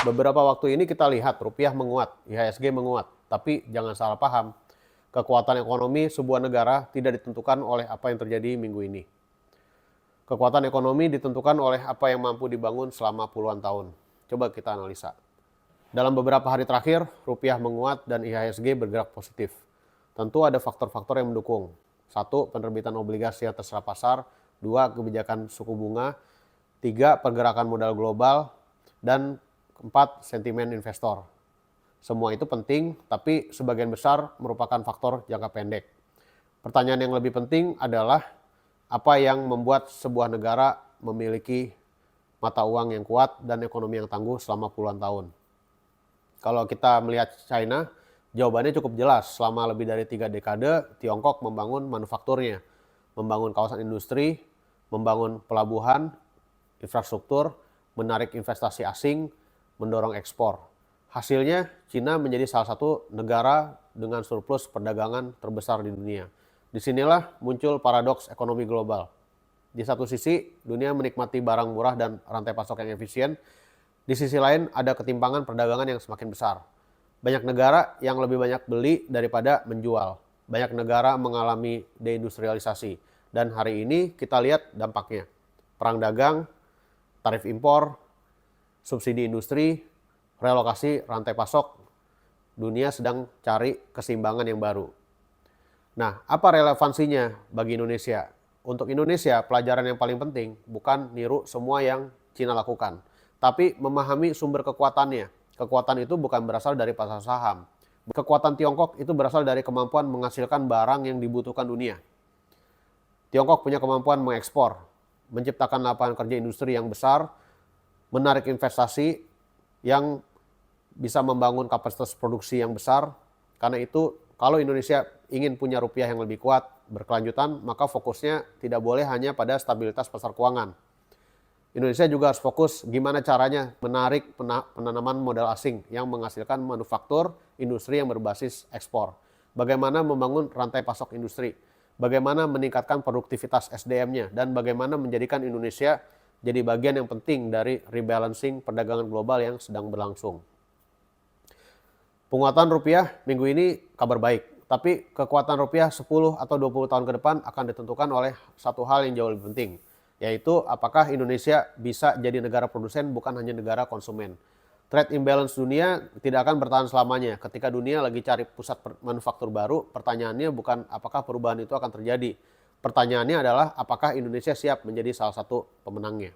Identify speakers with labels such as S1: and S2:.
S1: Beberapa waktu ini kita lihat rupiah menguat, IHSG menguat. Tapi jangan salah paham, kekuatan ekonomi sebuah negara tidak ditentukan oleh apa yang terjadi minggu ini. Kekuatan ekonomi ditentukan oleh apa yang mampu dibangun selama puluhan tahun. Coba kita analisa. Dalam beberapa hari terakhir, rupiah menguat dan IHSG bergerak positif. Tentu ada faktor-faktor yang mendukung. 1. Penerbitan obligasi yang terserap pasar. 2. Kebijakan suku bunga. 3. Pergerakan modal global. Dan 4. Sentimen investor. Semua itu penting, tapi sebagian besar merupakan faktor jangka pendek. Pertanyaan yang lebih penting adalah apa yang membuat sebuah negara memiliki mata uang yang kuat dan ekonomi yang tangguh selama puluhan tahun. Kalau kita melihat China, jawabannya cukup jelas. Selama lebih dari 3 dekade, Tiongkok membangun manufakturnya, membangun kawasan industri, membangun pelabuhan, infrastruktur, menarik investasi asing, mendorong ekspor. Hasilnya, China menjadi salah satu negara dengan surplus perdagangan terbesar di dunia. Disinilah muncul paradoks ekonomi global. Di satu sisi, dunia menikmati barang murah dan rantai pasok yang efisien. Di sisi lain, ada ketimpangan perdagangan yang semakin besar. Banyak negara yang lebih banyak beli daripada menjual. Banyak negara mengalami deindustrialisasi. Dan hari ini kita lihat dampaknya. Perang dagang, tarif impor, subsidi industri, relokasi rantai pasok. Dunia sedang cari keseimbangan yang baru. Nah, apa relevansinya bagi Indonesia? Untuk Indonesia, pelajaran yang paling penting bukan niru semua yang Cina lakukan, tapi memahami sumber kekuatannya. Kekuatan itu bukan berasal dari pasar saham. Kekuatan Tiongkok itu berasal dari kemampuan menghasilkan barang yang dibutuhkan dunia. Tiongkok punya kemampuan mengekspor, menciptakan lapangan kerja industri yang besar, menarik investasi yang bisa membangun kapasitas produksi yang besar. Karena itu, kalau Indonesia ingin punya rupiah yang lebih kuat, berkelanjutan, maka fokusnya tidak boleh hanya pada stabilitas pasar keuangan. Indonesia juga harus fokus gimana caranya menarik penanaman modal asing yang menghasilkan manufaktur industri yang berbasis ekspor. Bagaimana membangun rantai pasok industri, bagaimana meningkatkan produktivitas SDM-nya, dan bagaimana menjadikan Indonesia jadi bagian yang penting dari rebalancing perdagangan global yang sedang berlangsung. Penguatan rupiah minggu ini kabar baik, tapi kekuatan rupiah 10 atau 20 tahun ke depan akan ditentukan oleh satu hal yang jauh lebih penting, yaitu apakah Indonesia bisa jadi negara produsen bukan hanya negara konsumen. Trade imbalance dunia tidak akan bertahan selamanya. Ketika dunia lagi cari pusat manufaktur baru, pertanyaannya bukan apakah perubahan itu akan terjadi. Pertanyaannya adalah apakah Indonesia siap menjadi salah satu pemenangnya.